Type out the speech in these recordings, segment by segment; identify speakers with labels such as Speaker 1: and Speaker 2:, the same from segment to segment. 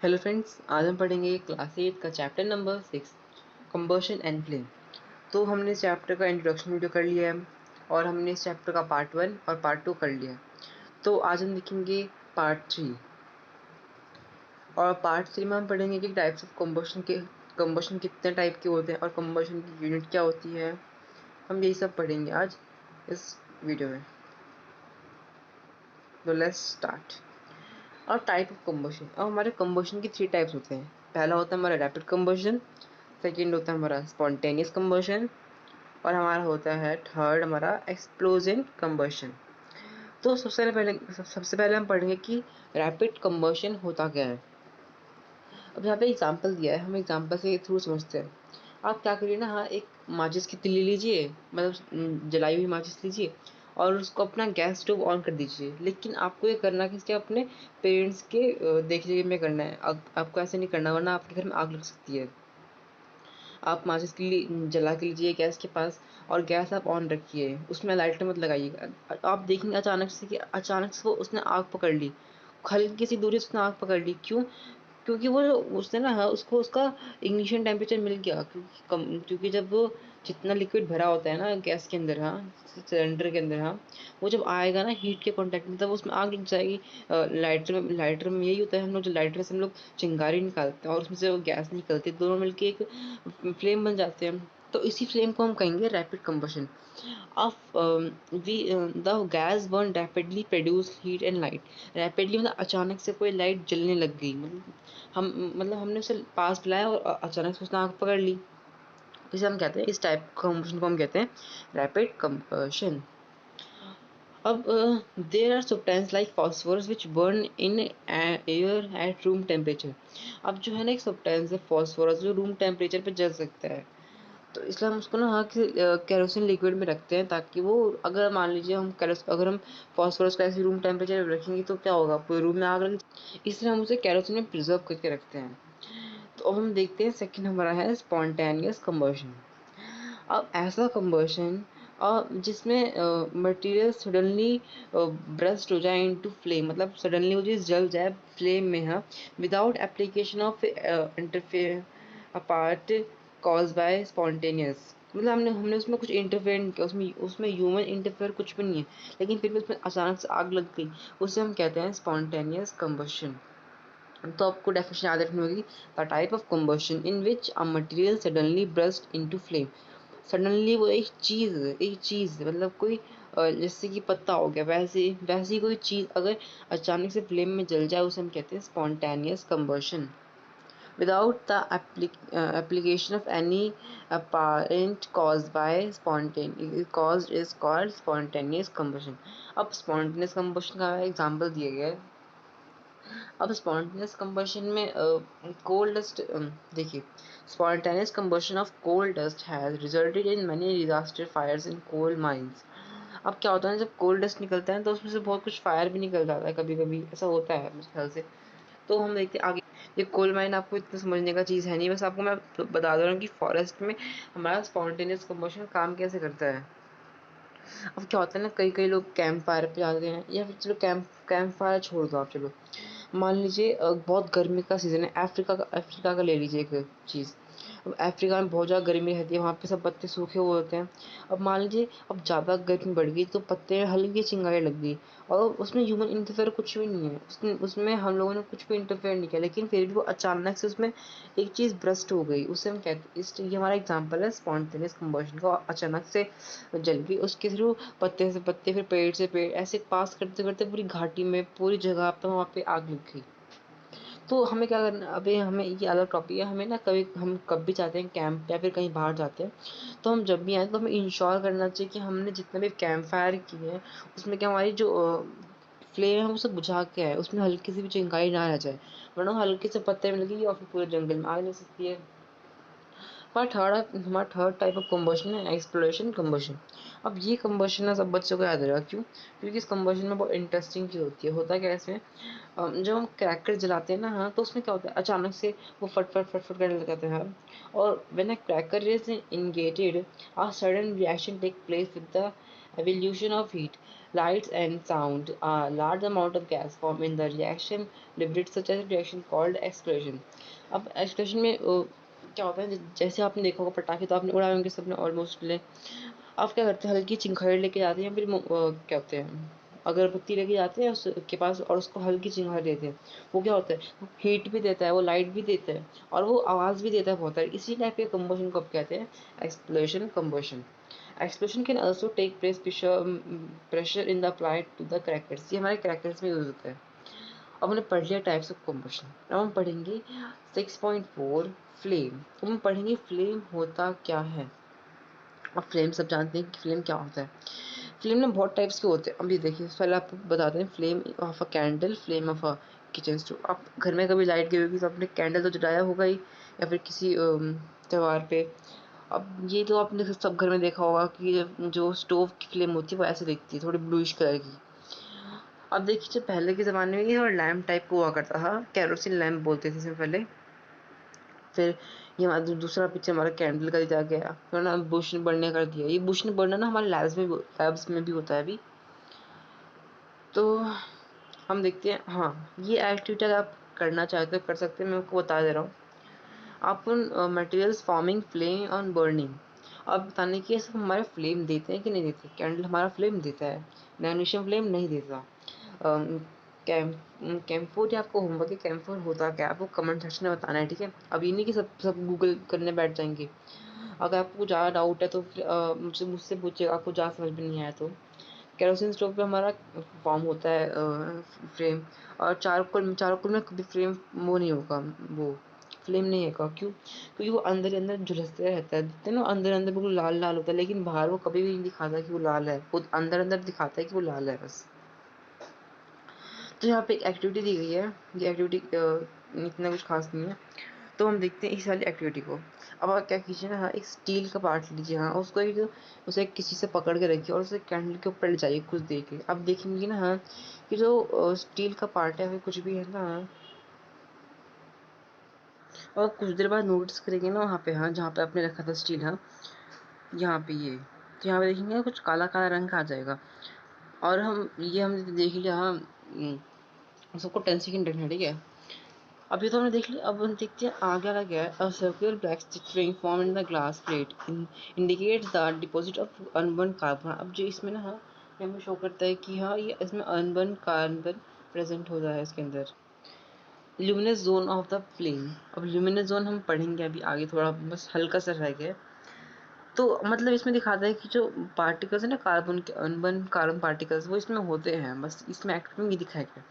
Speaker 1: Hello friends, आज हम पढ़ेंगे क्लास 8 का chapter number 6 combustion and flame. तो हमने इस चैप्टर का इंट्रोडक्शन वीडियो कर लिया है और हमने इस चैप्टर का पार्ट 1 और पार्ट 2 कर लिया है। तो आज हम देखेंगे पार्ट 3 और पार्ट 3 में हम पढ़ेंगे कि टाइप्स ऑफ कंबशन कितने टाइप के होते हैं और कंबशन की यूनिट क्या होती है। हम यही सब पढ़ेंगे आज इस वीडियो में। तो लेट्स स्टार्ट। और टाइप ऑफ कंबशन, अब हमारे कंबशन की 3 टाइप्स होते हैं। पहला होता है हमारा रैपिड कंबशन, सेकेंड होता है हमारा स्पॉन्टेनियस कंबशन और हमारा होता है थर्ड हमारा एक्सप्लोजन कंबशन। तो सबसे पहले हम पढ़ेंगे कि रैपिड कंबशन होता क्या है। अब यहाँ पे एग्जांपल दिया है, हम एग्जांपल से थ्रू समझते हैं। आप क्या करिए ना, हाँ, एक माचिस की तिल्ली लीजिए, मतलब जलाई हुई माचिस लीजिए और उसको अपना गैस स्टोव ऑन कर दीजिए। लेकिन आपको ये करना किसके, अपने पेरेंट्स के देखने में करना है। आपको ऐसे नहीं करना, वरना आपके घर में आग लग सकती है। आप माचिस के लिए जला के लीजिए गैस के पास और गैस आप ऑन रखिए, उसमें लाइटर मत लगाइएगा। आप देखेंगे अचानक से वो उसने आग पकड़ ली, हल्की सी दूरी से उसने आग पकड़ ली। क्यों? क्योंकि वो उसने ना, हाँ, उसको उसका इग्निशन टेम्परेचर मिल गया। क्योंकि जब वो जितना लिक्विड भरा होता है ना गैस के अंदर, हाँ, सिलेंडर के अंदर, हाँ, वो जब आएगा ना हीट के कांटेक्ट में, तब उसमें आग लग जाएगी। लाइटर में यही होता है, हम लोग जो लाइटर से हम लोग चिंगारी निकालते हैं और उसमें से वो गैस निकलती है, दोनों मिलके एक फ्लेम बन जाते हैं। तो इसी फ्लेम को हम कहेंगे rapid combustion of we the gas burn rapidly produce heat and light. Rapidly मतलब अचानक से कोई लाइट जलने लग गई, मतलब हमने उसे पास बुलाया और अचानक से उसने आग पकड़ ली। इसे हम कहते हैं, इस टाइप कंबशन को हम कहते हैं रैपिड कंबशन। अब there are substances like phosphorus which burn in air at room temperature। अब जो है ना, एक सब्सटेंस है फॉस्फोरस जो रूम टेम्परेचर पे जल सकता है। तो इसलिए हम उसको ना, हाँ, केरोसिन लिक्विड में रखते हैं, ताकि वो, अगर मान लीजिए अगर हम फॉस्फोरस को ऐसे रूम टेम्परेचर पे रखेंगे तो क्या होगा, पूरे रूम में आग लग। इसलिए हम उसे केरोसिन में प्रिजर्व करके रखते हैं। तो अब हम देखते हैं सेकंड हमारा है स्पॉन्टेनियस कंबशन। अब ऐसा कंबशन जिसमें मटेरियल सडनली ब्रस्ट हो जाए इनटू फ्लेम, मतलब सडनली वो चीज़ जल जाए फ्लेम में, हाँ, without application of interfere apart cause by spontaneous. मतलब हमने हमने उसमें कुछ इंटरफेयर नहीं किया, उसमें उसमें ह्यूमन इंटरफेयर कुछ भी नहीं है, लेकिन फिर भी उसमें अचानक से आग लग गई। उसे हम कहते हैं स्पॉन्टेनियस कंबशन। तो आपको डेफिनेशन याद रखनी होगी, the type of combustion in which a material suddenly burst into flame. Suddenly वो एक चीज़ मतलब कोई जैसे कि पत्ता हो गया, वैसे वैसी कोई चीज़ अगर अचानक से फ्लेम में जल जाए, उसे हम कहते हैं spontaneous combustion without the application of any apparent cause by spontaneous cause is called spontaneous combustion। अब spontaneous combustion का एग्जांपल दिया गया है। अब स्पॉन्टेनियस कंबशन में कोल डस्ट, देखिए, spontaneous combustion of coal dust has resulted in many disaster fires in coal mines. अब क्या होता है, जब कोल डस्ट निकलता है तो उसमें से बहुत कुछ फायर भी निकल जाता है, कभी कभी ऐसा होता है मेरे ख्याल से। तो हम देखते हैं आगे। ये कोल माइन आपको इतना समझने का चीज़ है नहीं, बस आपको मैं बता दे रहा हूँ कि फॉरेस्ट में हमारा स्पॉन्टेनियस कंबशन काम कैसे करता है। अब क्या होता है ना, कई कई लोग कैंप फायर पे जाते हैं, या फिर चलो कैंप कैंप फायर छोड़ दो आप, चलो मान लीजिए बहुत गर्मी का सीज़न है, अफ्रीका का ले लीजिए एक चीज़। अब अफ्रीका में बहुत ज़्यादा गर्मी रहती है, वहाँ पे सब पत्ते सूखे हुए होते हैं। अब मान लीजिए अब ज़्यादा गर्मी बढ़ गई तो पत्ते में हल्की चिंगारी लग गई, और उसमें ह्यूमन इंटरफेयर कुछ भी नहीं है, उसमें उसमें हम लोगों ने कुछ भी इंटरफेयर नहीं किया, लेकिन फिर भी वो अचानक से उसमें एक चीज़ ब्रस्ट हो गई। उससे हम कहते, इस ये हमारा एग्जाम्पल है स्पॉन्टेनियस कंबशन का। अचानक से जल गई, उसके थ्रू पत्ते से पत्ते, फिर पेड़ से पेड़, ऐसे पास करते करते पूरी घाटी में, पूरी जगह पर वहाँ पे आग लग गई। तो हमें क्या करना, अभी हमें ये अलग टॉपिक है, हमें ना हम कब भी जाते हैं कैंप या फिर कहीं बाहर जाते हैं, तो हम जब भी आए तो हमें इंश्योर करना चाहिए कि हमने जितने भी कैंप फायर किए हैं उसमें क्या हमारी जो फ्लेम है हम उसे बुझा के आए, उसमें हल्की सी भी चिंगारी ना रह जाए, वरना हल्के से पत्ते में लगेगी और फिर पूरे जंगल में आग लग सकती है। हमारा थर्ड टाइप ऑफ कंबशन है एक्सप्लोरेशन कंबशन। अब ये कंबशन ना सब बच्चों को याद रहेगा, क्यों? क्योंकि इस कंबशन में बहुत इंटरेस्टिंग चीज़ होती है। होता क्या है इसमें, जब हम क्रैकर जलाते हैं ना, हाँ, तो उसमें क्या होता है, अचानक से वो फट फट फट फट करने लग जाते हैं, हाँ। और व्हेन अ क्रैकर इज इंगेटेड, a sudden reaction take place with the evolution of heat. Lights and sound. A large amount of gas form in the reaction liberates such as reaction called explosion. अब explosion में क्या होता है, जैसे आपने देखा होगा पटाखे तो आपने उड़ाए होंगे सबने ऑलमोस्ट ले। आप क्या करते हैं, हल्की चिंगारी लेके जाते हैं, फिर क्या होते हैं, अगरबत्ती लेके जाते हैं उसके पास और उसको हल्की चिंगारी देते हैं। वो क्या होता है, हीट भी देता है, वो लाइट भी देता है और वो आवाज़ भी देता है बहुत सारी। इसी टाइप के कंबोशन को आप कहते हैं explosion कंबोशन। Explosion can also take place pressure in the applied to the crackers। ये हमारे क्रैकर्स में यूज होता है। अब हमने पढ़ लिया टाइप्स ऑफ कंबशन। अब हम पढ़ेंगे 6.4 फ्लेम। अब हम पढ़ेंगे फ्लेम होता क्या है। अब फ्लेम सब जानते हैं कि फ्लेम क्या होता है। फ्लेम में बहुत टाइप्स के होते हैं। अभी देखिए पहले आपको बताते हैं flame of a candle, flame of a kitchen stove. आप घर में कभी लाइट गई होगी तो आपने कैंडल तो जलाया होगा ही, या फिर किसी त्योहार पे। अब ये तो आपने सब घर में देखा होगा कि जो स्टोव की फ्लेम होती है वो ऐसे दिखती है, थोड़ी ब्लूइश कलर की। अब देखिए जब पहले के ज़माने में ये और लैम्प टाइप का हुआ करता था, कैरोसिन लैम्प बोलते थे इसे पहले। फिर ये हमारा दूसरा पिक्चर हमारा कैंडल का दिया गया, फिर ना बुश बर्नर कर दिया। ये बुश बर्नर ना हमारे लैब्स में भी होता है अभी। तो हम देखते हैं, हाँ ये एक्टिविटी अगर आप करना चाहते हो कर सकते हैं, मैं आपको बता दे रहा हूँ। आप उन materials forming flame on burning. अब बताने की सब हमारे फ्लेम देते हैं कि नहीं देते। कैंडल हमारा फ्लेम देता है, मैग्नीशियम फ्लेम नहीं देता। कैम कैम्फोर, आपको होमवर्क है कैम्फोर होता क्या है आपको कमेंट सेक्शन में बताना है, ठीक है। अब ये नहीं कि सब सब गूगल करने बैठ जाएंगे। अगर आपको ज़्यादा डाउट है तो फिर मुझसे पूछिएगा, आपको ज़्यादा समझ में नहीं आया तो। केरोसिन स्टोव पे हमारा फॉर्म होता है फ्लेम। और चारकोल में कभी फ्लेम वो नहीं होगा, वो फ्लेम नहीं होगा। क्यों? क्योंकि वो अंदर ही अंदर झुलसते रहता है, देखते हैं ना अंदर अंदर बिल्कुल लाल लाल होता है, लेकिन बाहर वो कभी भी नहीं दिखाता कि वो लाल है, वो अंदर अंदर दिखाता है कि वो लाल है बस। तो यहाँ पे एक एक्टिविटी दी गई है, ये एक्टिविटी इतना कुछ खास नहीं है। तो हम देखते हैं इस वाली एक्टिविटी को। अब आप क्या कीजिए ना, हाँ एक स्टील का पार्ट लीजिए, हाँ उसको एक उसे किसी से पकड़ के रखिए और उसे कैंडल के ऊपर ले जाइए कुछ देर के। अब देखेंगे ना हाँ कि जो स्टील का पार्ट है, कुछ भी है ना, और कुछ देर बाद नोटिस करेंगे ना वहाँ पे, हाँ जहाँ पे आपने रखा था स्टील, हाँ यहाँ पे ये, तो यहाँ पे देखेंगे कुछ काला काला रंग का आ जाएगा। और हम देख लिया, हाँ सबको 10 सेकेंड रखना है, ठीक है। अभी तो हमने देख लिया, अब हम देखते हैं आगे वाला क्या है। A circular black string form in the glass plate indicate the deposit of unburn carbon. अब जो इसमें ना हाँ हमें शो करता है कि हाँ ये इसमें अनबर्न कार्बन प्रेजेंट हो रहा है इसके अंदर। Luminous zone of the flame. अब ल्यूमिनस जोन हम पढ़ेंगे अभी आगे, थोड़ा बस हल्का सा रह गया। तो मतलब इसमें दिखाता है कि जो पार्टिकल्स है ना कार्बन के, अनबर्न कार्बन पार्टिकल्स वो इसमें होते हैं, बस इसमें एक्टिव में ये दिखाया गया।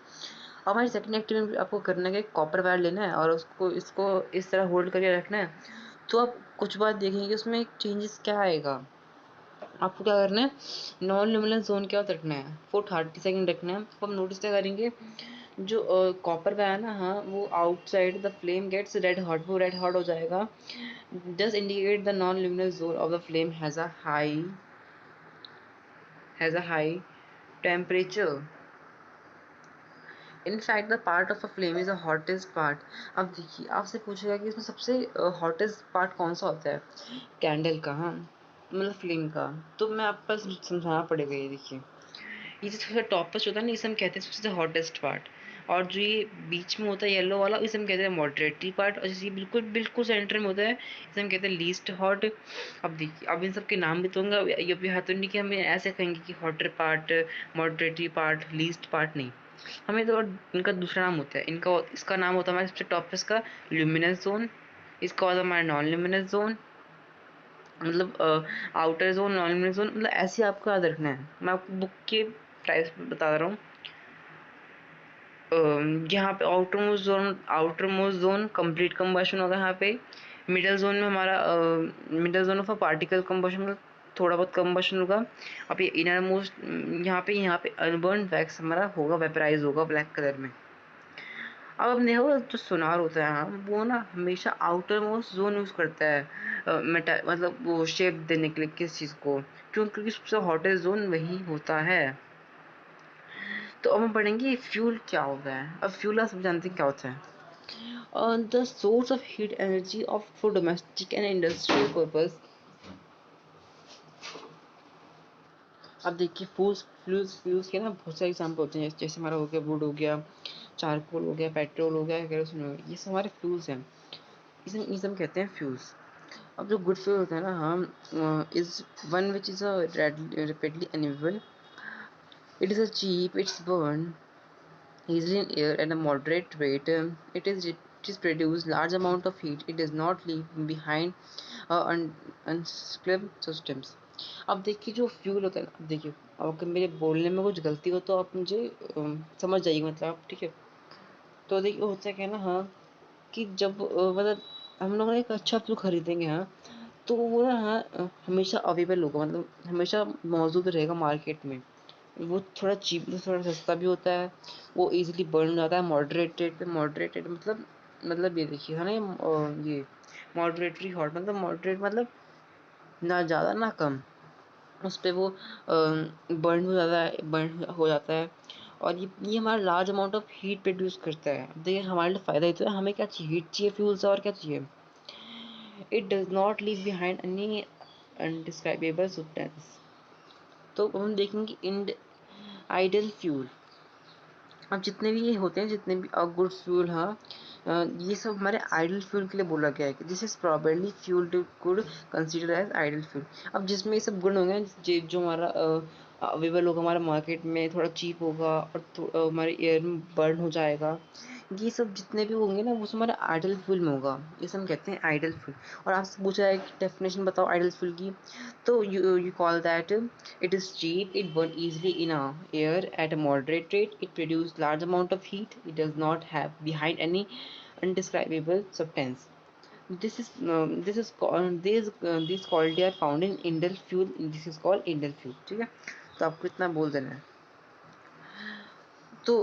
Speaker 1: अब हमारी सेकंड एक्टिविटी आपको करना है कि कॉपर वायर लेना है और उसको इसको इस तरह होल्ड करके रखना है। तो आप कुछ बात देखेंगे उसमें एक चेंजेस क्या आएगा। आपको क्या करना है, नॉन ल्यूमिनेंस जोन क्या रखना है, फॉर 30 सेकेंड रखना है। तो हम नोटिस क्या करेंगे, जो कॉपर का है ना हाँ वो outside the flame gets red hot, वो रेड हॉट हो जाएगा। Does indicate the non luminous zone of the flame has a high temperature. In fact the part of a flame is the hottest part. अब देखिए आपसे पूछेगा कि इसमें सबसे हॉटेस्ट पार्ट कौन सा होता है, कैंडल का, हाँ मतलब फ्लेम का। तो मैं आपको समझाना पड़ेगा। ये देखिए ये जो सबसे टॉपेस्ट होता है ना इसे हम कहते हैं सबसे हॉटेस्ट पार्ट। और जो ये बीच में होता है येलो वाला इसे हम कहते हैं मॉडरेटरी पार्ट। और जैसे ये बिल्कुल बिल्कुल सेंटर में होता है इसे हम कहते हैं लीस्ट हॉट। अब देखिए अब इन सब के नाम भी तो होंगे, ये भी हाथ तो नहीं कि हम ऐसे कहेंगे कि hotter part, moderately part, least part, नहीं। हमें तो इनका दूसरा नाम होता है, इसका नाम होता है हमारे सबसे टॉपेस्ट का ल्यूमिनस जोन। इसका होता है हमारा नॉन ल्यूमिनस जोन, मतलब outer zone, non luminous zone, मतलब ऐसे आपको याद रखना है। मैं आपको बुक के टाइप्स बता रहा हूँ। यहाँ पे outer most zone complete combustion होगा यहाँ पे। मिडल जोन में हमारा middle zone of a particle combustion, मतलब थोड़ा बहुत कंबशन होगा। अब ये इनर मोस्ट यहाँ पे अनबर्न वैक्स हमारा होगा, वेपराइज होगा ब्लैक कलर में। अब अपने हो जो सोनार होता है हाँ वो ना हमेशा आउटर मोस्ट जोन यूज़ करता है मेटा, मतलब वो शेप देने के लिए किस चीज़ को, क्योंकि सबसे हॉटेस्ट जोन वही होता है। तो अब हम पढ़ेंगे फ्यूल क्या होता है। अब फ्यूल आप सब जानते हैं क्या होता है, the source of heat energy of for domestic and industrial purpose. अब देखिए फ्यूल्स के ना बहुत सारे एग्जाम्पल होते हैं, जैसे हमारा हो गया वुड हो गया, चारकोल हो गया, पेट्रोल हो गया, केरोसिन हो गया, ये सब हमारे फ्यूल्स हैं। इसे हम कहते हैं फ्यूल्स। अब जो गुड फ्यूल होता है ना, हम is one which is rapidly unavailable. It is a cheap, it's burned easily in air at a moderate rate. It is produce large amount of heat. It does not leave behind unscraped systems. अब देखिए जो fuel होता है ना, अब देखिए, अब अगर मेरे बोलने में कुछ गलती हो तो आप मुझे समझ जाइए, मतलब ठीक है। तो देखिए होता क्या है ना, हाँ, कि जब मतलब हम लोग एक अच्छा फ्यूल खरीदेंगे, हाँ, तो वो ना, हाँ, हमेशा अवेलेबल होगा, मतलब हमेशा मौजूद रहेगा मार्केट में। वो थोड़ा चीप, थोड़ा सस्ता भी होता है, वो इजीली बर्न हो जाता है मॉडरेट रेट पे। मॉडरेट रेट मतलब ये देखिए है ना, ये मॉडरेटरी हॉट, मतलब मॉडरेट मतलब ना ज़्यादा ना कम, उस पे वो बर्न हो जाता है। और ये हमारा large amount of heat produce करता है। अब देखिए हमारे लिए फ़ायदा ही तो है, हमें क्या चाहिए, हीट चाहिए फ्यूल से, और क्या चाहिए। It does not leave behind any indescribable substance. तो हम देखेंगे इंड आइडल फ्यूल। अब जितने भी ये होते हैं, जितने भी गुड फ्यूल, हाँ, ये सब हमारे आइडल फ्यूल के लिए बोला गया है कि this is probably fuel to could consider as ideal fuel. अब जिसमें ये सब गुण होंगे, जो हमारा अवेलेबल होगा हमारा मार्केट में, थोड़ा चीप होगा, और हमारे एयर में बर्न हो जाएगा, ये सब जितने भी होंगे ना, वो सब हमारे आइडल फ्यूल में होगा। ये सब हम कहते हैं आइडल फ्यूल। और आपसे पूछा है कि डेफिनेशन बताओ आइडल फ्यूल की, तो you call that it is cheap, it burn easily in air at a moderate rate, it produce large amount of heat, it does not have behind any undescribable substance. These quality are found in indel fuel. This is called indel fuel, ठीक है। तो आपको इतना बोल देना है। तो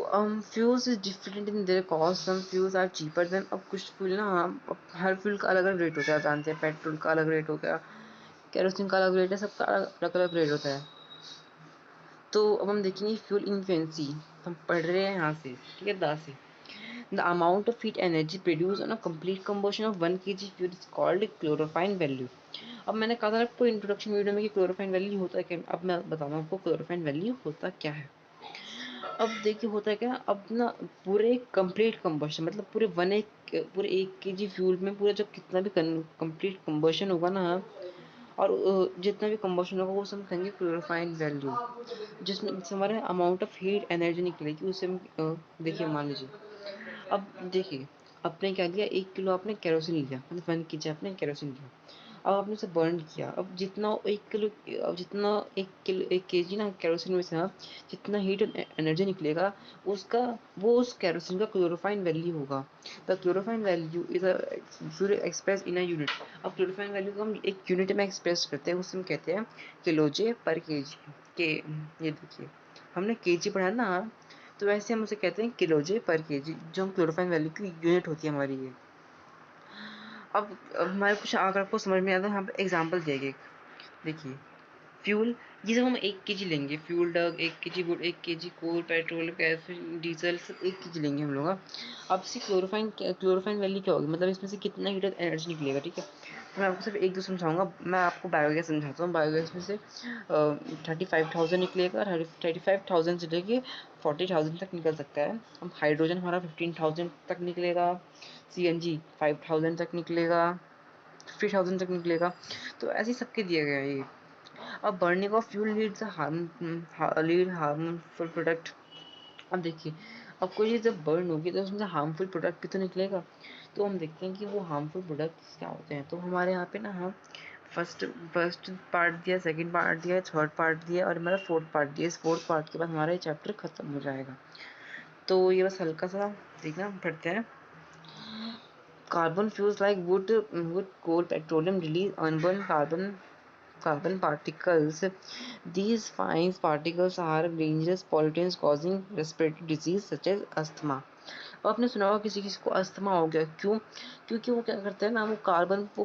Speaker 1: fuels is different in their cost, some fuels are cheaper then. अब कुछ फ्यूल ना, अब हर फ्यूल का अलग अलग रेट होता है, जानते हैं, पेट्रोल का अलग रेट हो गया, केरोसिन का अलग रेट है, सबका अलग अलग रेट होता है। तो अब हम देखेंगे फ्यूल इन्फ्लुएंसी, हम पढ़ रहे हैं यहाँ से, ठीक है, से the amount of heat energy produce on a complete combustion of 1 kg fuel is called calorific value. अब मैंने कहा था आपको इंट्रोडक्शन वीडियो में कि क्लोरोफाइन वैल्यू होता है क्या, अब मैं बताऊँ आपको क्लोरोफाइन वैल्यू होता क्या है। अब देखिए होता है क्या, अब ना पूरे कंप्लीट कंबशन, मतलब पूरे 1 kg फ्यूल में पूरा जो कितना भी कंप्लीट कंबशन होगा ना, और जितना भी कंबशन होगा वो सब कहेंगे क्लोरोफाइन वैल्यू, जिसमें हमारे अमाउंट ऑफ हीट एनर्जी निकलेगी उसे हम देखिए मान लीजिए। अब देखिए, आपने क्या लिया, 1 किलो आपने केरोसिन लिया, मतलब 1 kg आपने केरोसिन लिया। अब आपने उसे बर्न किया। अब जितना 1 किलो, अब जितना 1 kg ना केरोसिन में से, हाँ, जितना हीट एनर्जी निकलेगा, उसका वो उस केरोसिन का क्लोरोफाइन वैल्यू होगा। The calorific value is express in a unit. अब क्लोरोफाइन वैल्यू को हम एक यूनिट में एक्सप्रेस करते हैं, उसे हम कहते हैं किलोजे पर केजी के। ये देखिए हमने केजी पढ़ा ना, तो वैसे हम उसे कहते हैं किलोजे पर केजी, जो हम क्लोरोफाइन वैल्यू की यूनिट होती है हमारी ये। अब हमारे कुछ अगर आपको समझ में आता है, यहाँ पे एग्जाम्पल दिए गए, देखिए फ्यूल, ये सब हम 1 kg लेंगे, fuel dung 1 kg, wood 1 kg, coal, petrol, gas, diesel सब 1 kg लेंगे हम लोग। अब से क्लोरोफाइन वैल्यू क्या होगी, मतलब इसमें से कितना हीट एनर्जी निकलेगा, ठीक है। तो मैं आपको सिर्फ एक दो समझाऊंगा, मैं आपको बायोगैस समझाता हूँ। बायोगैस में से 35,000 निकलेगा, और 35,000 से लेके 40,000 तक निकल सकता है। अब हाइड्रोजन हमारा 15,000 तक निकलेगा, CNG 5,000 तक निकलेगा, 50,000 तक निकलेगा। तो ऐसे ही सबके दिए गए हैं ये। अब burning of fuel lead harmful product. अब देखिए, अब कोई चीज़ जब बर्न होगी तो उसमें से हार्मफुल प्रोडक्ट भी तो निकलेगा। तो हम देखते हैं कि वो हार्मफुल प्रोडक्ट्स क्या होते हैं। तो हमारे यहाँ पे ना, हम फर्स्ट फर्स्ट पार्ट दिया, सेकंड पार्ट दिया, थर्ड पार्ट दिया, और हमारा फोर्थ पार्ट दिया। इस फोर्थ पार्ट के बाद हमारा ये चैप्टर खत्म हो जाएगा। तो ये बस हल्का सा देखना पड़ता है। Carbon fuels like wood, coal, petroleum release unburned carbon particles. These fine particles are dangerous pollutants causing respiratory disease such as asthma. अब आपने सुना होगा किसी किसी को अस्थमा हो गया, क्यों? क्योंकि वो क्या करता है ना, वो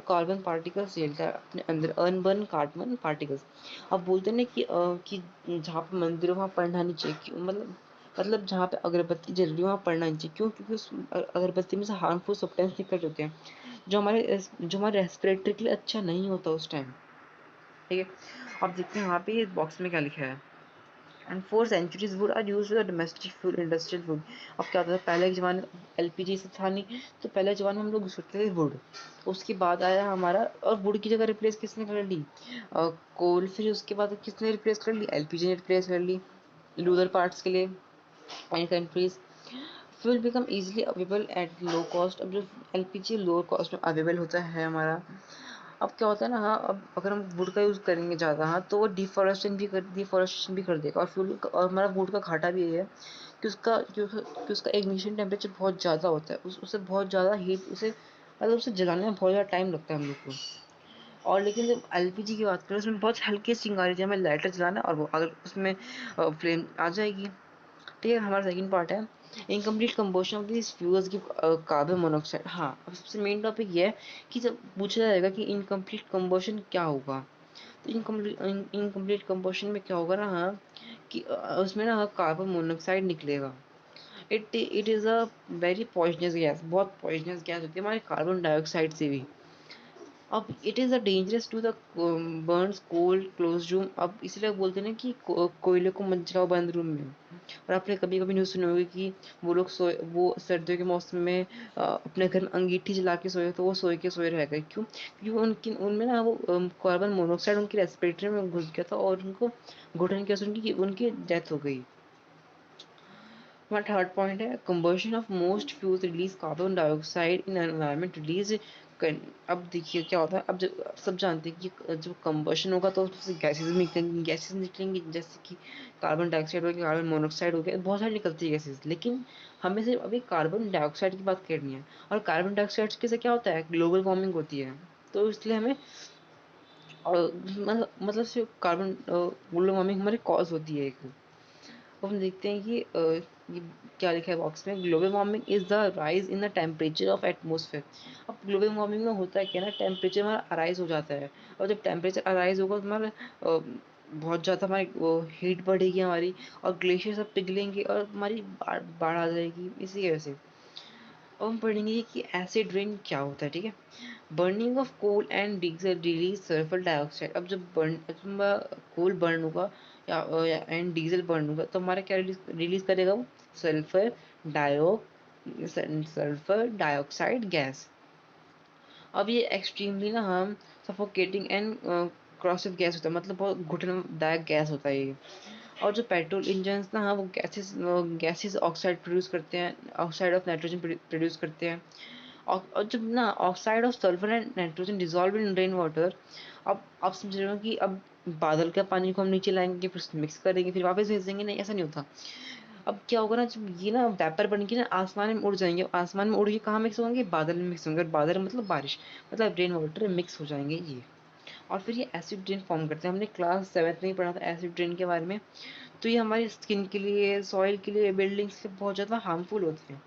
Speaker 1: कार्बन पार्टिकल्स झेलता है अपने अंदर, अनबर्न कार्बन पार्टिकल्स। अब बोलते हैं ना कि जहाँ पे मंदिर है वहाँ पढ़ना नहीं चाहिए, क्यों? मतलब जहाँ पे अगरबत्ती जल रही है वहाँ पढ़ना नहीं चाहिए, क्यों? क्योंकि उस अगरबत्ती में से हार्मफुल सब्सटेंस निकल जाते हैं, जो हमारे रेस्पिरेटरी के लिए अच्छा नहीं होता उस टाइम, ठीक है। अब देखते हैं वहाँ पे इस बॉक्स में क्या लिखा है। And for centuries wood are use for domestic food, industrial food. अब क्या होता था पहले के ज़माने एलपीजी से था नहीं, तो पहले ज़माने में हम लोग यूज करते थे वुड। उसके बाद आया हमारा, और वुड की जगह रिप्लेस किसने कर ली, कोल। फिर उसके बाद किसने रिप्लेस कर ली, एलपीजी ने रिप्लेस कर ली लूजर पार्ट्स के लिए and countries. Fuel become easily available at low cost. अब जो एलपीजी लो कॉस्ट में अवेलेबल होता है हमारा, अब क्या होता है ना, हाँ अब अगर हम वुड का यूज़ करेंगे ज़्यादा, हाँ तो वो डिफॉरेस्टेशन भी कर देगा। और फ्यूल और हमारा वुड का घाटा भी ये है कि उसका इग्निशन टेम्परेचर बहुत ज़्यादा होता है, उससे बहुत ज़्यादा हीट, उसे मतलब उसे जलाने में बहुत ज़्यादा टाइम लगता है हम लोग को। और लेकिन जब एलपीजी की बात करें, उसमें बहुत हल्की चिंगारी, जब हमें लाइटर जलाना है और वो अगर उसमें फ्लेम आ जाएगी। ठीक है, हमारा सेकंड पार्ट है इनकम्प्लीट कंबोशन ऑफ दिस फ्यूल्स की कार्बन मोनोऑक्साइड। हाँ, अब सबसे मेन टॉपिक ये है कि जब पूछा जाएगा कि इनकम्प्लीट कंबोशन क्या होगा, तो इनकम्प्लीट कंबोशन में क्या होगा ना, हाँ कि उसमें ना कार्बन मोनोऑक्साइड निकलेगा। It is a very poisonous gas, बहुत पॉइजनस गैस होती है हमारे कार्बन डाइऑक्साइड से भी। अब it is a dangerous to the burns cold close room. अब इसलिए बोलते हैं ना कि कोयले को मत जलाओ बंद रूम में। और आपने कभी कभी न्यूज़ सुनी होगी कि वो सर्दियों के मौसम में अपने घर में अंगीठी जला के सोए, तो वो सोए रह गए। क्यों? क्योंकि उनमें ना वो कार्बन मोनोऑक्साइड उनके रेस्पिरेटरी में घुस गया था और उनको घुटन की उनकी डेथ हो गई। हमारा थर्ड पॉइंट है combustion of most fuels release carbon dioxide in environment release. अब देखिए क्या होता है, अब जब सब जानते हैं कि जब कंबशन होगा तो उससे गैसेज निकलेंगी, जैसे कि कार्बन डाइऑक्साइड हो गया, कार्बन मोनोऑक्साइड हो गया, बहुत सारी निकलती है गैसेज। लेकिन हमें सिर्फ अभी कार्बन डाइऑक्साइड की बात करनी है। और कार्बन डाइऑक्साइड से क्या होता है, ग्लोबल वार्मिंग होती है। तो इसलिए हमें मतलब सिर्फ कार्बन ग्लोबल वार्मिंग हमारी कॉज होती है एक। अब हम देखते हैं कि ये क्या लिखा है बॉक्स में, global warming is the rise in the temperature of atmosphere. अब ग्लोबल वार्मिंग में होता है क्या ना, टेम्परेचर हमारा अराइज हो जाता है। और जब टेम्परेचर अराइज होगा तो हमारा बहुत ज़्यादा हमारी हीट बढ़ेगी हमारी, और ग्लेशियर सब पिघलेंगे और हमारी बाढ़ आ जाएगी इसी वजह से। अब हम पढ़ेंगे कि एसिड रेन क्या होता है। ठीक है, burning of coal and diesel release sulphur dioxide. अब जब कोल बर्न होगा या एंड डीजल बर्न होगा तो हमारा क्या रिलीज करेगा वो, सल्फर डाइओ सल्फर डाइऑक्साइड गैस। अब ये एक्सट्रीमली ना हम सफोकेटिंग एंड क्रॉसिव गैस होता है, मतलब बहुत घुटनदायक गैस होता है ये। और जो पेट्रोल इंजन ना, हाँ वो गैसेस ऑक्साइड प्रोड्यूस करते हैं, ऑक्साइड ऑफ नाइट्रोजन प्रोड्यूस करते हैं। और जब ना oxide of sulphur and nitrogen dissolve in rain water. अब आप समझ रहे हो कि अब बादल का पानी को हम नीचे लाएंगे, फिर मिक्स करेंगे, फिर वापस भेज देंगे, नहीं ऐसा नहीं होता। अब क्या होगा ना, जब ये ना वेपर बन के ना आसमान में उड़ जाएंगे, आसमान में उड़ के कहाँ मिक्स होंगे, बादल में मिक्स होंगे। और बादल मतलब बारिश, मतलब रेन वाटर मिक्स हो जाएंगे ये। और फिर ये एसिड रेन फॉर्म करते हैं। हमने क्लास 7 में ही पढ़ा था एसिड रेन के बारे में। तो ये हमारी स्किन के लिए, सॉइल के लिए, बिल्डिंग्स के लिए बहुत ज़्यादा हार्मफुल होते हैं।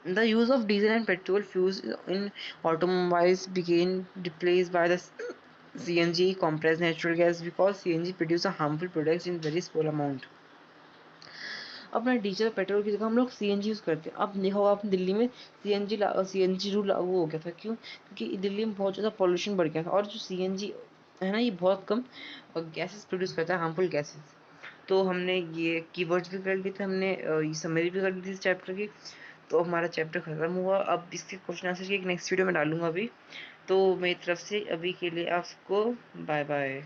Speaker 1: The use of diesel and petrol fuels in automobiles began replaced by the CNG, compressed natural gas, because CNG produce a harmful products in very small amount. अपना डीजल पेट्रोल की जगह हम लोग सीएनजी यूज़ करते हैं। अब देखा होगा आपने दिल्ली में सीएनजी रूल लागू हो गया था। क्यों? क्योंकि दिल्ली में बहुत ज़्यादा पॉल्यूशन बढ़ गया था। और जो सीएनजी है ना, ये बहुत कम गैसेस प्रोड्यूस करता है, हार्मफुल गैसेस। तो हमने ये कीवर्ड्स भी कर लिए थे, हमने ये समरी भी कर ली थी इस चैप्टर की। तो हमारा चैप्टर खत्म हुआ। अब इसके क्वेश्चन आंसर की एक नेक्स्ट वीडियो में डालूंगा अभी। तो मेरी तरफ से अभी के लिए आपको बाय बाय।